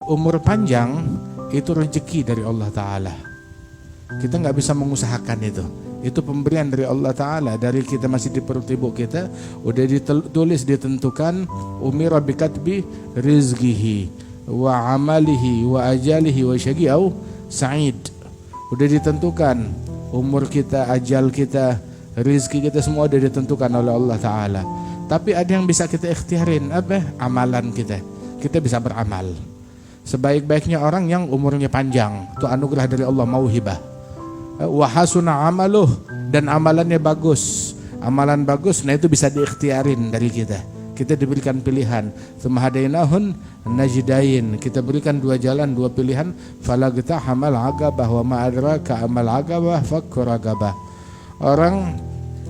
umur panjang itu rezeki dari Allah Ta'ala. Kita nggak bisa mengusahakan itu. Itu pemberian dari Allah Ta'ala. Dari kita masih di perut ibu kita, udah ditulis, ditentukan, umira bikatbi rizqihi wa amalihi wa ajalihi wa syaqi au sa'id. Udah ditentukan umur kita, ajal kita, rizki kita, semua udah ditentukan oleh Allah Ta'ala. Tapi ada yang bisa kita ikhtiarin, apa? Amalan kita. Kita bisa beramal. Sebaik-baiknya orang yang umurnya panjang, itu anugerah dari Allah, mauhibah. Wa hasuna amaluh, dan amalannya bagus. Amalan bagus, nah itu bisa diikhtiarin dari kita. Kita diberikan pilihan. Tsumma hadainahun najdain. Kita berikan dua jalan, dua pilihan. Falagta hamal agabah wa ma adraka amal agabah fakkur agabah. Orang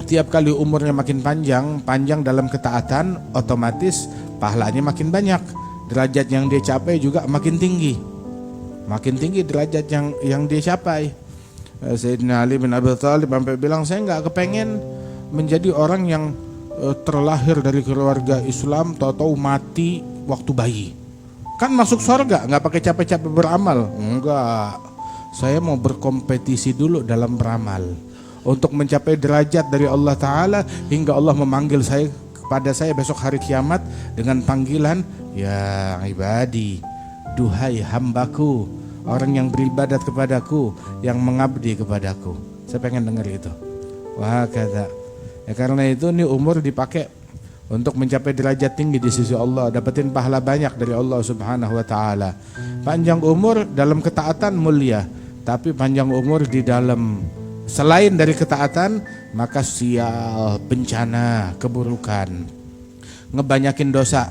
tiap kali umurnya makin panjang, panjang dalam ketaatan, otomatis pahalanya makin banyak. Derajat yang dia capai juga makin tinggi. Makin tinggi derajat yang dia capai. Sayyidina Ali bin Abi Thalib sampai bilang, saya nggak kepengen menjadi orang yang terlahir dari keluarga Islam, tahu-tahu mati waktu bayi. Kan masuk surga nggak pakai capek-capek beramal. Enggak, saya mau berkompetisi dulu dalam beramal untuk mencapai derajat dari Allah Ta'ala, hingga Allah memanggil saya kepada saya besok hari kiamat dengan panggilan, ya ibadi, duhai hambaku, orang yang beribadat kepadaku, yang mengabdi kepadaku. Saya pengen dengar itu. Wah kata. Ya karena itu nih umur dipakai untuk mencapai derajat tinggi di sisi Allah, dapetin pahala banyak dari Allah Subhanahu wa Ta'ala. Panjang umur dalam ketaatan mulia, tapi panjang umur di dalam selain dari ketaatan, maka sial, bencana, keburukan, ngebanyakin dosa,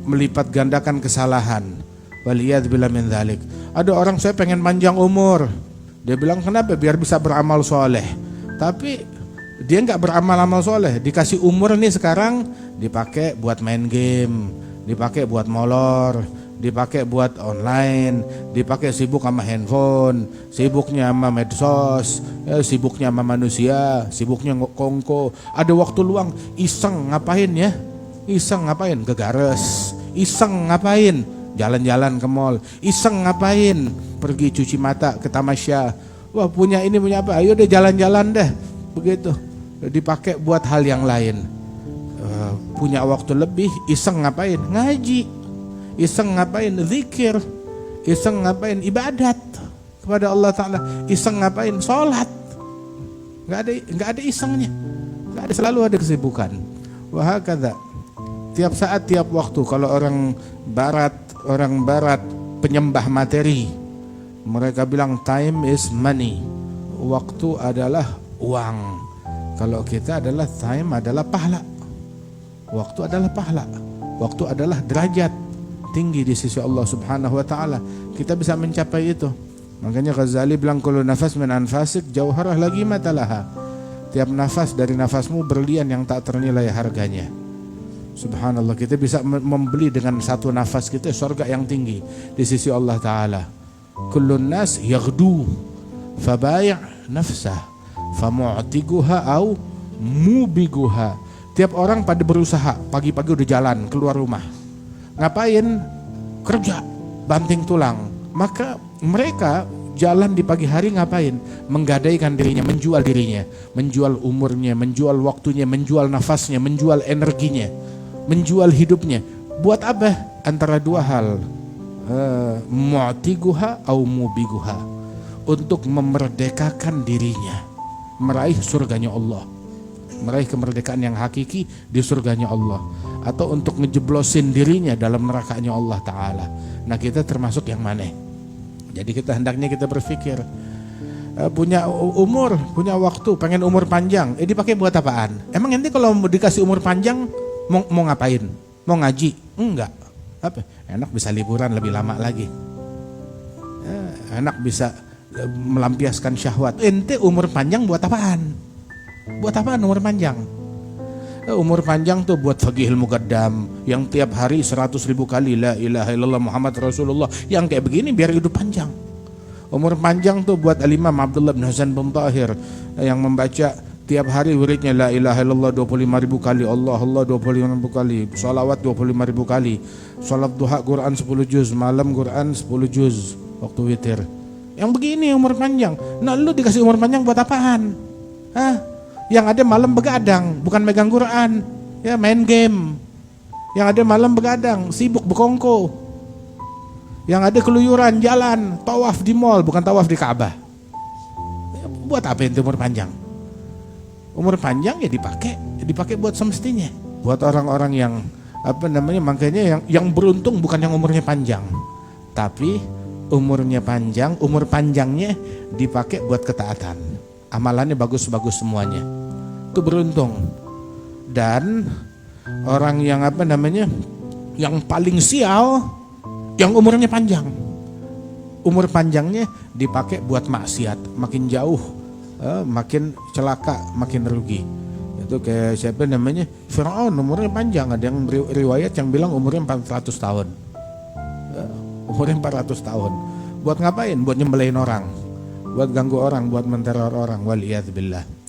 melipat gandakan kesalahan. Waliyadzubillah min dzalik. Ada orang, saya pengen panjang umur. Dia bilang kenapa? Biar bisa beramal soleh. Tapi dia nggak beramal-amal soleh. Dikasih umur nih sekarang, dipakai buat main game, dipakai buat molor, dipakai buat online, dipakai sibuk sama handphone, sibuknya sama medsos, sibuknya sama manusia, sibuknya kongko. Ada waktu luang, iseng ngapain ya? Iseng ngapain? Gegares. Iseng ngapain? Jalan-jalan ke mall. Iseng ngapain? Pergi cuci mata ke tamasya. Wah punya ini punya apa? Ayo deh jalan-jalan deh. Begitu. Dipakai buat hal yang lain. Punya waktu lebih, iseng ngapain? Ngaji. Iseng ngapain? Zikir. Iseng ngapain? Ibadat kepada Allah Ta'ala. Iseng ngapain? Sholat. Nggak ada isengnya. Nggak ada, selalu ada kesibukan. Wahakadha. Tiap saat, tiap waktu. Kalau orang barat penyembah materi, mereka bilang time is money, waktu adalah uang. Kalau kita adalah time adalah pahala, waktu adalah pahala, waktu adalah derajat tinggi di sisi Allah Subhanahu wa Ta'ala. Kita bisa mencapai itu. Makanya Ghazali bilang, kullu nafas min anfasik jauharah lagi matalaha. Tiap nafas dari nafasmu berlian yang tak ternilai harganya. Subhanallah, kita bisa membeli dengan satu nafas kita surga yang tinggi di sisi Allah Ta'ala. Kullun nas yaghdu fabai' nafsah famu'tiguha au mubiguha. Tiap orang pada berusaha, pagi-pagi udah jalan keluar rumah. Ngapain? Kerja, banting tulang. Maka mereka jalan di pagi hari ngapain? Menggadaikan dirinya, menjual umurnya, menjual waktunya, menjual nafasnya, menjual energinya, menjual hidupnya. Buat apa? Antara dua hal, mu'tiguha au mubiguha, untuk memerdekakan dirinya, meraih surganya Allah, meraih kemerdekaan yang hakiki di surganya Allah, atau untuk ngejeblosin dirinya dalam nerakanya Allah Ta'ala. Nah kita termasuk yang mana? Jadi kita hendaknya kita berpikir, punya umur, punya waktu, pengen umur panjang, dipakai buat apaan? Emang nanti kalau dikasih umur panjang mau ngapain? Mau ngaji? Enggak. Apa? Enak bisa liburan lebih lama lagi. Enak bisa melampiaskan syahwat. Ente umur panjang buat apaan? Buat apaan umur panjang? Umur panjang tuh buat faqihul muqaddam yang tiap hari 100.000 kali la ilaha illallah Muhammad Rasulullah, yang kayak begini biar hidup panjang. Umur panjang tuh buat Al-Imam Abdullah bin Hasan bin Tahir yang membaca tiap hari wiridnya la ilaha illallah 25.000 kali, Allah 25.000 kali, salawat 25.000 kali, salat duha Quran 10 juz, malam Quran 10 juz waktu witir. Yang begini umur panjang. Nah, lu dikasih umur panjang buat apaan? Hah? Yang ada malam begadang, bukan megang Quran, ya main game. Yang ada malam begadang, sibuk berkongko. Yang ada keluyuran jalan, tawaf di mall, bukan tawaf di Ka'bah. Buat apa itu umur panjang? Umur panjang ya dipakai buat semestinya. Buat orang-orang yang makanya yang beruntung bukan yang umurnya panjang, tapi umurnya panjang, umur panjangnya dipakai buat ketaatan. Amalannya bagus-bagus semuanya. Itu beruntung. Dan orang yang yang paling sial, yang umurnya panjang. Umur panjangnya dipakai buat maksiat, makin jauh, makin celaka, makin rugi. Itu kayak siapa namanya? Firaun, umurnya panjang. Ada yang riwayat yang bilang umurnya 400 tahun. Umurnya 400 tahun. Buat ngapain? Buat nyembelih orang, buat ganggu orang, buat menteror orang. Waliyadzubillah.